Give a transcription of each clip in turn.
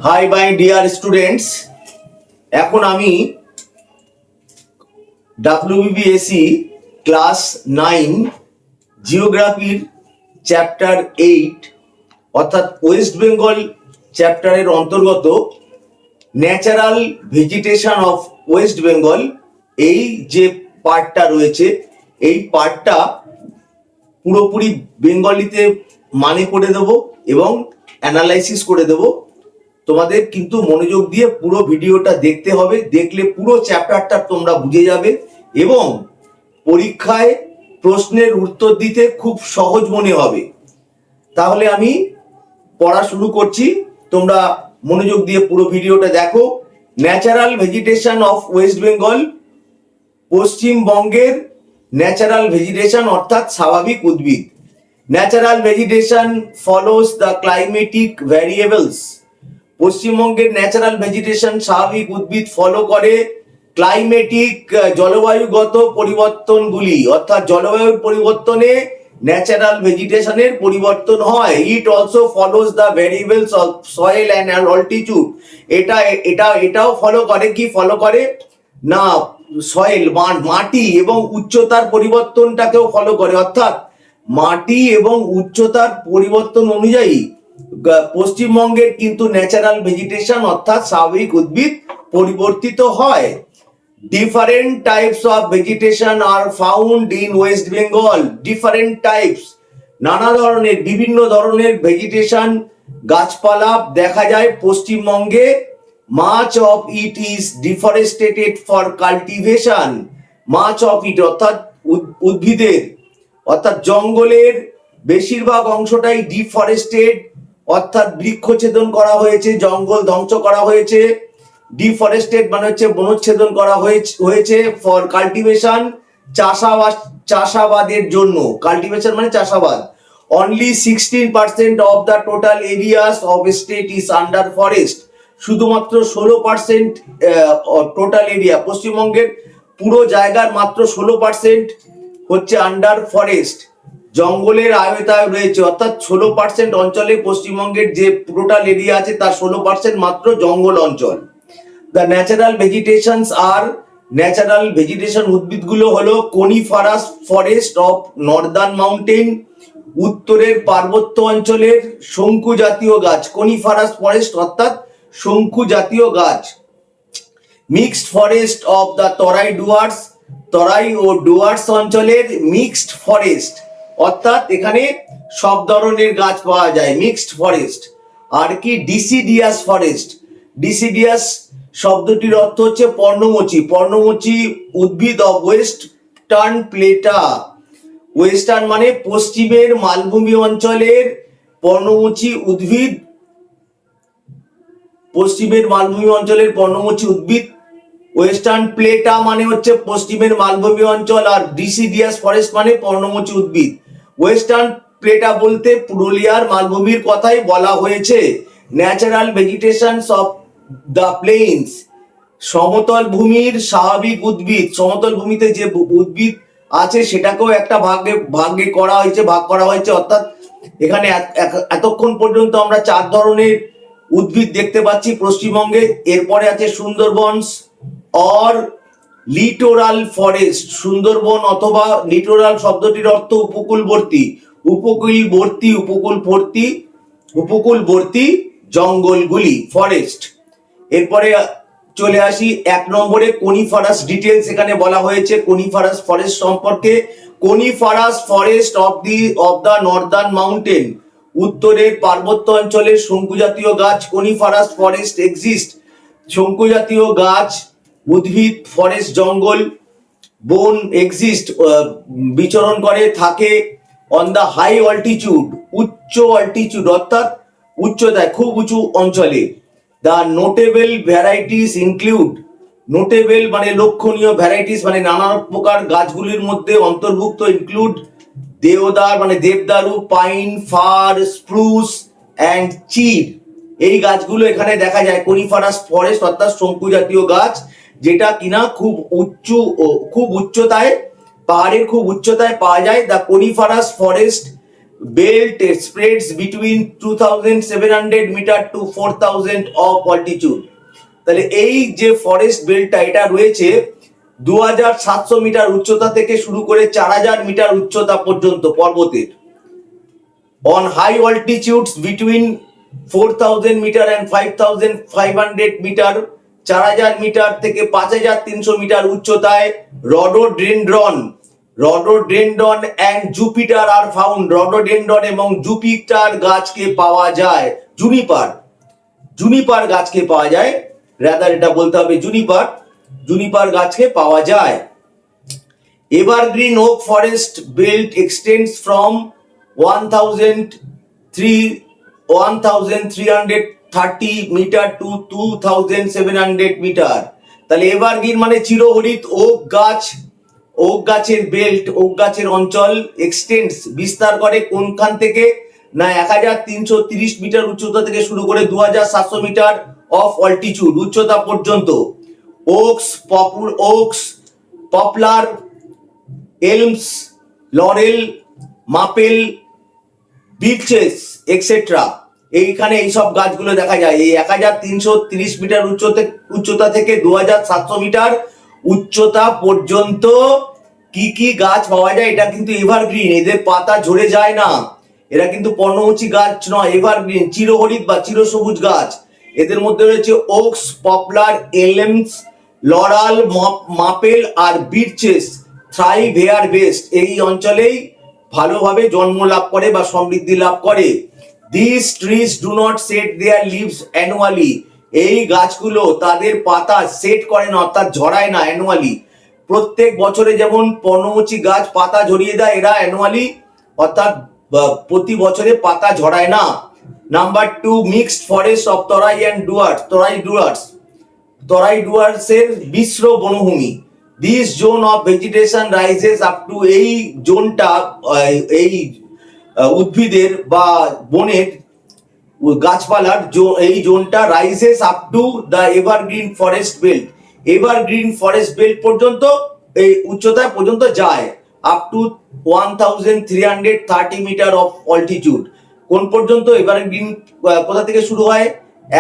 Hi my dear students, এখন আমি WBBSE class 9 জিওগ্রাফির chapter 8 অর্থাৎ ওয়েস্ট বেঙ্গল চ্যাপ্টারের অন্তর্গত natural vegetation of West Bengal এই যে পার্টটা রয়েছে, এই পার্টটা পুরোপুরি বেঙ্গলিতে মানে করে দেব এবং অ্যানালাইসিস করে দেব। তোমাদের কিন্তু মনোযোগ দিয়ে পুরো ভিডিওটা দেখতে হবে, দেখলে পুরো চ্যাপ্টারটা তোমরা বুঝে যাবে এবং পরীক্ষায় প্রশ্নের উত্তর দিতে খুব সহজ মনে হবে। তাহলে আমি পড়া শুরু করছি, তোমরা মনোযোগ দিয়ে পুরো ভিডিওটা দেখো। Natural vegetation of West Bengal, পশ্চিমবঙ্গের ন্যাচারাল ভেজিটেশন অর্থাৎ স্বাভাবিক উদ্ভিদ। Natural vegetation follows the climatic variables. পশ্চিমবঙ্গের ন্যাচারাল ভেজিটেশন স্বাভাবিক উদ্ভিদ ফলো করে ক্লাইমেটিক জলবায়ুগত পরিবর্তনগুলি, অর্থাৎ জলবায়ুর পরিবর্তনে ন্যাচারাল ভেজিটেশনের পরিবর্তন হয়। It also follows the variables of soil and altitude. এটাও ফলো করে, কি ফলো করে না, সয়েল মাটি এবং উচ্চতার পরিবর্তনটাকেও ফলো করে, অর্থাৎ মাটি এবং উচ্চতার পরিবর্তন অনুযায়ী পশ্চিমবঙ্গের কিন্তু ন্যাচারাল ভেজিটেশন অর্থাৎ স্বাভাবিক উদ্ভিদ পরিবর্তিত হয়। Different types of vegetation are found in West Bengal. Different types, নানা ধরনের বিভিন্ন ধরনের ভেজিটেশন গাছপালা দেখা যায় পশ্চিমবঙ্গে। Much of it is deforestated for cultivation. Much of it অর্থাৎ উদ্ভিদের অর্থাৎ জঙ্গলের বেশিরভাগ অংশটাই ডিফরেস্টেড অর্থাৎ বৃক্ষচ্ছেদন করা হয়েছে, জঙ্গল ধ্বংস করা হয়েছে। ডিফরেস্টেড মানে হচ্ছে বনচ্ছেদন করা হয়েছে ফর কাল্টিভেশন, চাষাবাদের জন্য। কাল্টিভেশন মানে চাষাবাদ। Only 16% of the total areas of state is under forest. শুধুমাত্র 16% টোটাল এরিয়া, পশ্চিমবঙ্গের পুরো জায়গার মাত্র 16% হচ্ছে আন্ডার ফরেস্ট, জঙ্গলের আয়তায় রয়েছে। অর্থাৎ 16% অঞ্চলে পশ্চিমবঙ্গের যে টোটাল এরিয়া আছে তার 16% মাত্র জঙ্গল অঞ্চল। The natural vegetations are, natural vegetation উদ্ভিদগুলো হলো coniferous forest of northern mountain, উত্তরের পার্বত্য অঞ্চলের শঙ্কু জাতীয় গাছ। কোনিফারাস ফরেস্ট অর্থাৎ শঙ্কু জাতীয় গাছ। মিক্সড ফরেস্ট অফ দ্য তরাই ডুয়ার্স, তরাই ও ডুয়ার্স অঞ্চলের মিক্সড ফরেস্ট অর্থাৎ এখানে সব ধরনের গাছ পাওয়া যায়, মিক্সড ফরেস্ট। আর কি ডিসিডিয়াস ফরেস্ট। ডিসিডিয়াস শব্দটির অর্থ হচ্ছে পর্ণমোচী। পর্ণমোচী উদ্ভিদ অফ ওয়েস্টার্ন প্লেটা। ওয়েস্টার্ন মানে পশ্চিমের মালভূমি অঞ্চলের পর্ণমোচী উদ্ভিদ, পশ্চিমের মালভূমি অঞ্চলের পর্ণমোচী উদ্ভিদ। ওয়েস্টার্ন প্লেটা মানে হচ্ছে পশ্চিমের মালভূমি অঞ্চল, আর ডিসিডিয়াস ফরেস্ট মানে পর্ণমোচী উদ্ভিদ। ওয়েস্টার্ন প্লেটা বলতে পুরুলিয়ার মালভূমির কথাই বলা হয়েছে। ন্যাচারাল ভেজিটেশনস অফ দ্য প্লেইনস, সমতল ভূমির স্বাভাবিক উদ্ভিদ। সমতল ভূমিতে যে উদ্ভিদ আছে সেটাকেও একটা ভাগ করা হয়েছে। অর্থাৎ এখানে এতক্ষণ পর্যন্ত আমরা 4 ধরনের উদ্ভিদ দেখতে পাচ্ছি পশ্চিমবঙ্গে। এরপরে আছে Sundarbans or littoral forest. Sundarban অথবা লিটোরাল শব্দটির অর্থ উপকূলবর্তী, উপকূলবর্তী জঙ্গলগুলি, ফরেস্ট। এরপরে চলে আসি 1 নম্বরে কোনিফারাস ডিটেলস। এখানে বলা হয়েছে কোনিফারাস ফরেস্ট সম্পর্কে। Coniferous forest of the northern mountain, উত্তরের পার্বত্য অঞ্চলের শঙ্কু জাতীয় গাছ। কোনিফারাস ফরেস্ট এক্সিস্ট, শঙ্কু জাতীয় গাছ, উদ্ভিদ, ফরেস্ট জঙ্গল, বন এক্সিস্ট বিচরণ করে থাকে অন দ্য হাই অল্টিটিউড, উচ্চ অল্টিটিউড অর্থাৎ উচ্চতায়, খুব উঁচু অঞ্চলে। The notable varieties include, notable মানে লক্ষণীয়, ভ্যারাইটিস মানে নানা প্রকার গাছগুলির মধ্যে অন্তর্ভুক্ত। ইনক্লুড দেওদার মানে দেবদারু, পাইন, ফার, স্প্রুস অ্যান্ড চির। এই গাছগুলো এখানে দেখা যায়। কোনিফারাস ফরেস্ট অর্থাৎ শঙ্কু জাতীয় গাছ, যেটা কিনা খুব উচ্চতায়, পাহাড়ের খুব উচ্চতায় পাওয়া যায়। The coniferous forest belt spreads between 2700 metre to 4000 of altitude। তাহলে এই যে ফরেস্ট বেল্টটা এটা রয়েছে 2700 মিটার উচ্চতা থেকে শুরু করে 4000 মিটার উচ্চতা পর্যন্ত পর্বতের। on high altitudes between 4000 metre and 5500 metre, 4000 metre থেকে 5300 মিটার উচ্চতায় rhododendron and juniper are found. Rhododendron এবং জুপিটার গাছকে পাওয়া যায়। জুনিপার গাছকে পাওয়া যায়, রাদার এটা বলতে হবে জুনিপার গাছকে পাওয়া যায়। Evergreen oak forest belt extends from 1330 metre to 2700 metre. তাহলে এভারগ্রিন মানে চিরহরিত ওক গাছের বেল্ট, ওক গাছের অঞ্চল এক্সটেন্ডস বিস্তার করে কোনখান থেকে না 1330 মিটার উচ্চতা থেকে শুরু করে 2700 মিটার অফ অল্টিটিউড উচ্চতা পর্যন্ত। Oaks, poplar, elms, laurel, maple, beeches etcetera, এইখানে এইসব গাছগুলো দেখা যায়। এই 1330 মিটার উচ্চতা থেকে 2700 মিটার উচ্চতা পর্যন্ত কি কি গাছ পাওয়া যায়? এটা কিন্তু এভারগ্রিন, এদের পাতা ঝরে যায় না, এরা কিন্তু পর্ণমোচী গাছ নয়, এভারগ্রিন চিরহরিত বা চিরসবুজ গাছ। এদের মধ্যে রয়েছে ওকস, পপলার, এলমস, লরাল, মাপেল আর বিচেস থ্রাইভ হেয়ার বেস্ট, এই অঞ্চলেই ভালোভাবে জন্ম লাভ করে বা সমৃদ্ধি লাভ করে। This trees do not set their leaves annually, এই গাছগুলো তাদের পাতা সেট করে না অর্থাৎ ঝরায় না অ্যানুয়ালি। প্রত্যেক বছরে যেমন পর্ণমোচী গাছ পাতা ঝরিয়ে দেয়, এরা অ্যানুয়ালি অর্থাৎ প্রতি বছরে পাতা ঝরায় না। Number 2, mixed forest of Terai and Dooars. Terai ডুয়ার্সের মিশ্র বনভূমি। This zone of vegetation rises up to, এই জোনটা এই উদ্ভিদের বা বনের গাছপালার এই জোনটা rises up to the evergreen forest belt, evergreen forest belt পর্যন্ত এই উচ্চতা পর্যন্ত যায়। Up to 1330 metre of altitude. কোন পর্যন্ত? এভারগ্রিন কোথা থেকে শুরু হয়?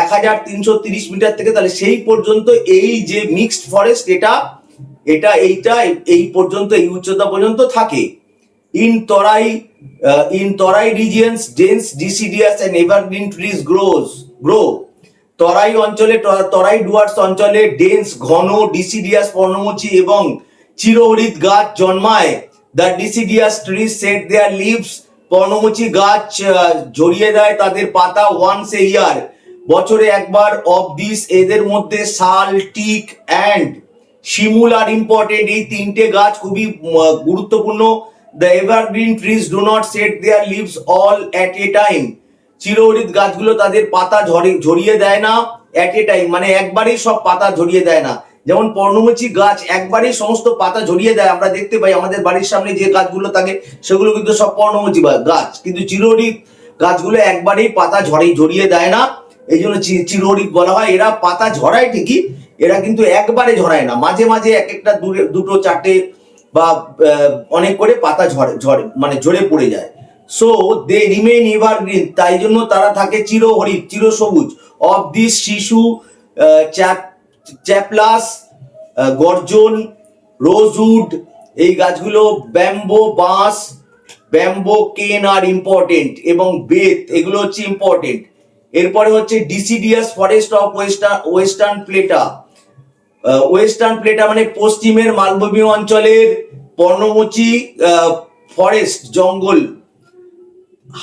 1330 মিটার থেকে। তাহলে সেই পর্যন্ত এই যে মিক্সড ফরেস্ট এই পর্যন্ত, এই উচ্চতা পর্যন্ত থাকে। In Terai regions dense deciduous and evergreen trees grow. Terai অঞ্চলে, তরাই ডুয়ার্স অঞ্চলে ডেন্স ঘন ডিসিডিয়াস পর্ণমোচী এবং চিরহরিত গাছ জন্মায়। The deciduous trees set their leaves, পর্ণমোচী গাছ ঝরিয়ে দেয় তাদের পাতা ওয়ান্স এ ইয়ার, বছরে একবার। অফ দিস, এদের মধ্যে sal, teak and simul are important, এই তিনটে গাছ খুবই গুরুত্বপূর্ণ। The evergreen trees do not set their leaves all at a time, চিরহরিত গাছগুলো তাদের পাতা ঝরিয়ে দেয় না অ্যাট এ টাইম, মানে একবারেই সব পাতা ঝরিয়ে দেয় না। যেমন পর্ণমোচী গাছ একবারেই সমস্ত পাতা ঝরিয়ে দেয়, আমরা দেখতে পাই আমাদের বাড়ির সামনে যে গাছগুলো থাকে সেগুলো কিন্তু সব পর্ণমোচী গাছ, কিন্তু চিরহরিত গাছগুলো একবারেই পাতা ঝরিয়ে দেয় না, এই জন্য চিরহরিত বলা হয়। এরা পাতা ঝরায় ঠিকই, এরা কিন্তু একবারে ঝরায় না, মাঝে মাঝে এক একটা দুটো চারটে বা অনেক করে পাতা মানে ঝরে পড়ে যায়। সো দে রিমেইন এভারগ্রিন, তাই জন্য তারা থাকে চিরহরিত, চিরসবুজ। অফ দিস শিশু, চ্যাপলাস, গর্জন, রোজউড, এই গাছগুলো, ব্যাম্বো, বাঁশ, ব্যাম্বো, কেন আর ইম্পর্টেন্ট, এবং বেত, এগুলো হচ্ছে ইম্পর্টেন্ট। এরপরে হচ্ছে ডিসিডিয়াস ফরেস্ট অফ ওয়েস্টার্ন প্লেটা। ওয়েস্টার্ন প্লেটা মানে পশ্চিমের মালভূমি অঞ্চলের পর্ণমোচী ফরেস্ট জঙ্গল।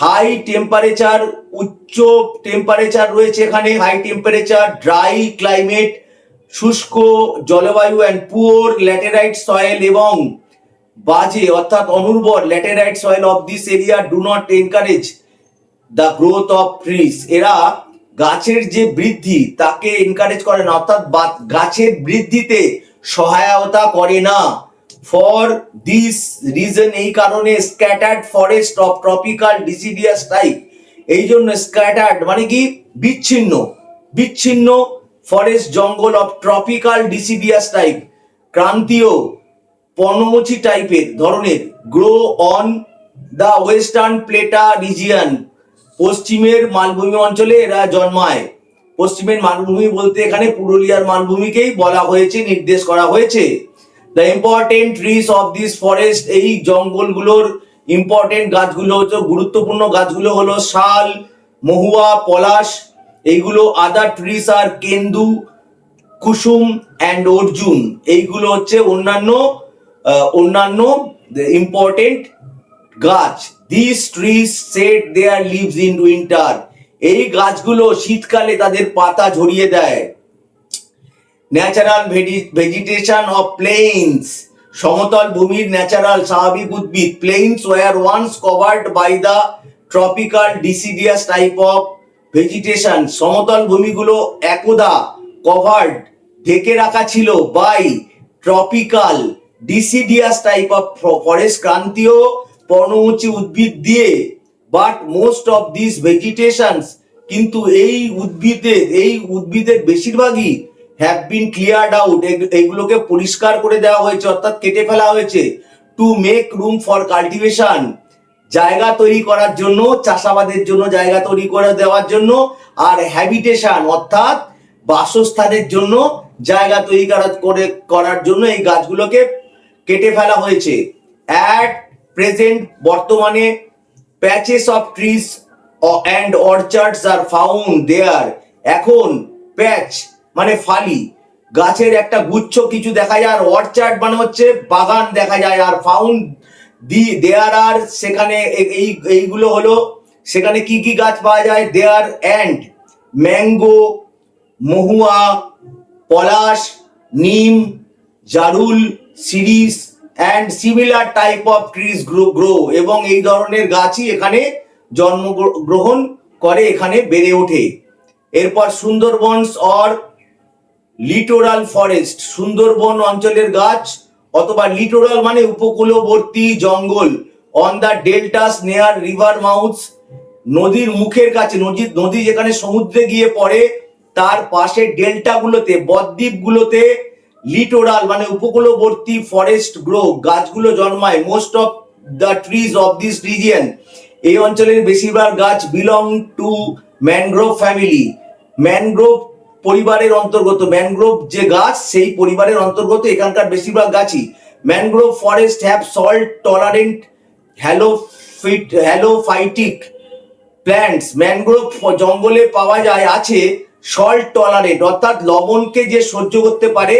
হাই টেম্পারেচার, উচ্চ টেম্পারেচার রয়েছে এখানে, হাই টেম্পারেচার, ড্রাই ক্লাইমেট, শুষ্ক জলবায়ু, অ্যান্ড পুওর ল্যাটেরাইট সয়েল, এবং বাজে অর্থাৎ অনুর্বর laterite soil of this area do not encourage the growth of trees. এরা গাছের যে বৃদ্ধি তাকে এনকারেজ করে না, অর্থাৎ গাছের বৃদ্ধিতে সহায়তা করে না। ফর দিস রিজন, এই কারণে scattered forest of tropical deciduous type, এই জন্য স্ক্যাটার্ড মানে কি বিচ্ছিন্ন ফরেস্ট জঙ্গল অফ ট্রপিক্যাল ডিসিডিয়াস টাইপ, ক্রান্তীয় পর্ণমোচী টাইপের ধরনের, grow on the western plateau region, পশ্চিমের মালভূমি অঞ্চলে এরা জন্মায়। পশ্চিমের মালভূমি বলতে এখানে পুরুলিয়ার মালভূমিকেই বলা হয়েছে, নির্দেশ করা হয়েছে। The important trees of this forest, এই জঙ্গলগুলোর ইম্পর্টেন্ট গাছগুলো হচ্ছে, গুরুত্বপূর্ণ গাছগুলো হলো শাল, মহুয়া, পলাশ। এইগুলো other trees are kendu, kusum and arjun. এইগুলো হচ্ছে অন্যান্য ইম্পর্টেন্ট গাছ। This trees set their leaves in winter, এই গাছগুলো শীতকালে তাদের পাতা ঝরিয়ে দেয়। ন্যাচারাল ভেজিটেশন অফ প্লেইনস, সমতল ভূমির ন্যাচারাল স্বাভাবিক উদ্ভিদ। Plains were once covered by the tropical deciduous type of vegetation, সমতল ভূমিগুলো একদা কভার্ড, ঢেকে রাখা ছিল, by tropical deciduous type of forest, ক্রান্তীয় পর্ণমোচী উদ্ভিদ দিয়ে। But most of this vegetations, কিন্তু এই উদ্ভিদের বেশিরভাগই হ্যাভ বিন ক্লিয়ার্ড আউট, এগুলোকে পরিষ্কার করে দেওয়া হয়েছে, অর্থাৎ কেটে ফেলা হয়েছে। To make room for cultivation, জায়গা তৈরি করার জন্য, চাষাবাদের জন্য জায়গা তৈরি করে দেওয়ার জন্য। আর হ্যাবিটেশন অর্থাৎ বাসস্থানের জন্য জায়গা তৈরি করার জন্য এই গাছগুলোকে কেটে ফেলা হয়েছে। অ্যাট প্রেজেন্ট, বর্তমানে, patches of trees and orchards are found there, এখন প্যাচ মানে ফালি, গাছের একটা গুচ্ছ কিছু দেখা যায়, আর অর্চার্ড মানে হচ্ছে বাগান দেখা যায়, আর ফাউন্ড দেয়ার আর, সেখানে এইগুলো হলো, সেখানে কি কি গাছ পাওয়া যায়, there and mango, mahua, palash, neem, jarul, shirish and similar type of trees grow, এবং এই ধরনের গাছই এখানে জন্মগ্রহণ করে, এখানে বেড়ে ওঠে। এরপর Sundarbans or littoral forest, Sundarban অঞ্চলের গাছ অথবা লিটোরাল মানে উপকূলবর্তী জঙ্গল। অন দ্য ডেল্টাস নেয়ার রিভার মাউথস, নদীর মুখের কাছে, নদী যেখানে সমুদ্রে গিয়ে পড়ে তার পাশে ডেল্টাগুলোতে, বদ্বীপগুলোতে, লিটোরাল মানে উপকূলবর্তী ফরেস্ট গ্রো, গাছগুলো জন্মায়। Most of the trees of this region, এই অঞ্চলের বেশিরভাগ গাছ belong to mangrove family, mangrove পরিবারের অন্তর্গত। ম্যানগ্রোভ যে গাছ সেই পরিবারের অন্তর্গত এখানকার বেশিরভাগ গাছই। Mangrove forest have salt tolerant halophytic plants, mangrove জঙ্গলে পাওয়া যায় আছে সল্ট টলারেন্ট অর্থাৎ লবণকে যে সহ্য করতে পারে,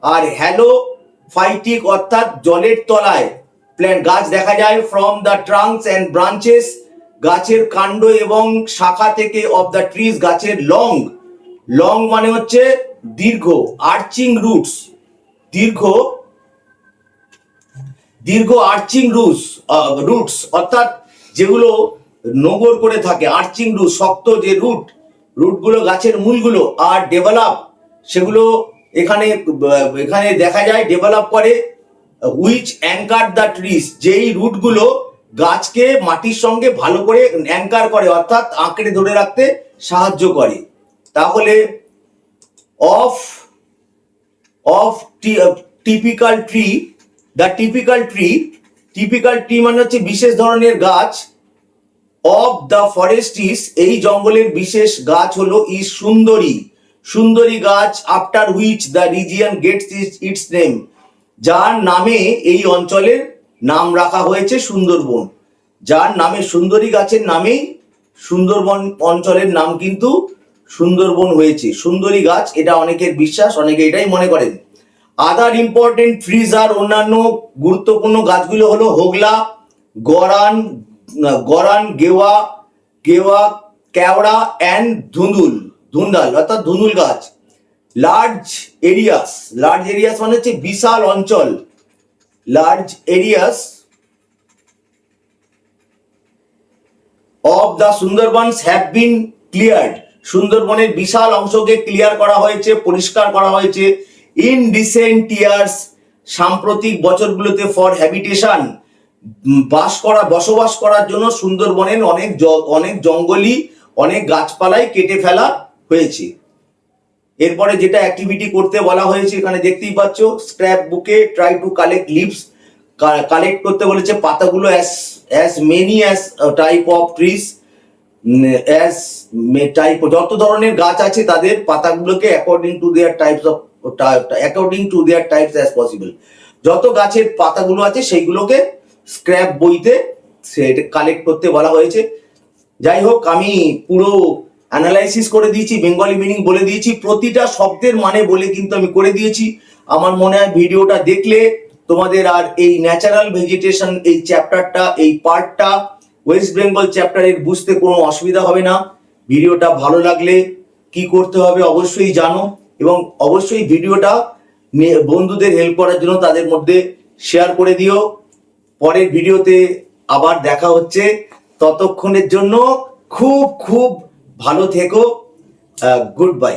আর হ্যালোফাইটিক অর্থাৎ জলের তলায় প্ল্যান্ট গাছ দেখা যায়। From the trunks and branches, গাছের কাণ্ড এবং শাখা থেকে, অফ দ্য ট্রিজ গাছের লং, লং মানে হচ্ছে দীর্ঘ, আর্চিং রুটস, দীর্ঘ আর্চিং রুটস অর্থাৎ যেগুলো নগর করে থাকে, আর্চিং রুট শক্ত যে রুটগুলো গাছের মূলগুলো, আর ডেভেলপ সেগুলো এখানে দেখা যায় ডেভেলপ করে। হুইচ অ্যাঙ্কার দ্য ট্রিজ, যেই রুটগুলো গাছকে মাটির সঙ্গে ভালো করে অ্যাঙ্কার করে অর্থাৎ আঁকড়ে ধরে রাখতে সাহায্য করে। তাহলে of typical tree, the typical tree মানে হচ্ছে বিশেষ ধরনের গাছ। অফ দ্য ফরেস্ট ইজ, এই জঙ্গলের বিশেষ গাছ হলো ইজ সুন্দরী গাছ। After which the region gets its name, যার নামে এই অঞ্চলের নাম রাখা হয়েছে সুন্দরবন, যার নামে সুন্দরী গাছের নামেই সুন্দরবন অঞ্চলের নাম কিন্তু সুন্দরবন হয়েছে। সুন্দরী গাছ, এটা অনেকের বিশ্বাস, অনেকে এটাই মনে করেন। আদার ইম্পর্টেন্ট ট্রিজ আর, অন্যান্য গুরুত্বপূর্ণ গাছগুলো হলো হোগলা, গরান, গেওয়া, কেওড়া অ্যান্ড ধুন্দুল অর্থাৎ ধুন্দুল গাছ। লার্জ এরিয়াস মানে হচ্ছে বিশাল অঞ্চল। Large areas of the Sundarbans have been cleared, সুন্দরবনের বিশাল অংশকে ক্লিয়ার করা হয়েছে, পরিষ্কার করা হয়েছে। ইন রিসেন্ট ইয়ার্স, সাম্প্রতিক বছরগুলোতে, ফর হ্যাবিটেশন, বসবাস করার জন্য সুন্দরবনের অনেক জঙ্গলি, অনেক গাছপালাই কেটে ফেলা হয়েছে। এরপরে যেটা অ্যাক্টিভিটি করতে বলা হয়েছে এখানে দেখতেই পাচ্ছ, স্ক্র্যাপ বুকে try to collect leaves, collect করতে বলেছে পাতাগুলো as as many as a type of trees, as type যত ধরনের গাছ আছে তাদের পাতাগুলোকে according to their types as possible, যত গাছের পাতাগুলো আছে সেইগুলোকে স্ক্র্যাপ বইতে সেটা কালেক্ট করতে বলা হয়েছে। যাই হোক, আমি পুরো অ্যানালাইসিস করে দিয়েছি, বেঙ্গলি মিনিং বলে দিয়েছি, প্রতিটা শব্দের মানে বলে কিন্তু আমি করে দিয়েছি। আমার মনে হয় ভিডিওটা দেখলে তোমাদের আর এই ন্যাচারাল ভেজিটেশন এই চ্যাপ্টারটা, এই পার্টটা ওয়েস্ট বেঙ্গল চ্যাপ্টারের বুঝতে কোনো অসুবিধা হবে না। ভিডিওটা ভালো লাগলে কি করতে হবে অবশ্যই জানো, এবং অবশ্যই ভিডিওটা বন্ধুদের হেল্প করার জন্য তাদের মধ্যে শেয়ার করে দিও। পরের ভিডিওতে আবার দেখা হচ্ছে, ততক্ষণের জন্য খুব খুব ভালো থেকো। Good bye.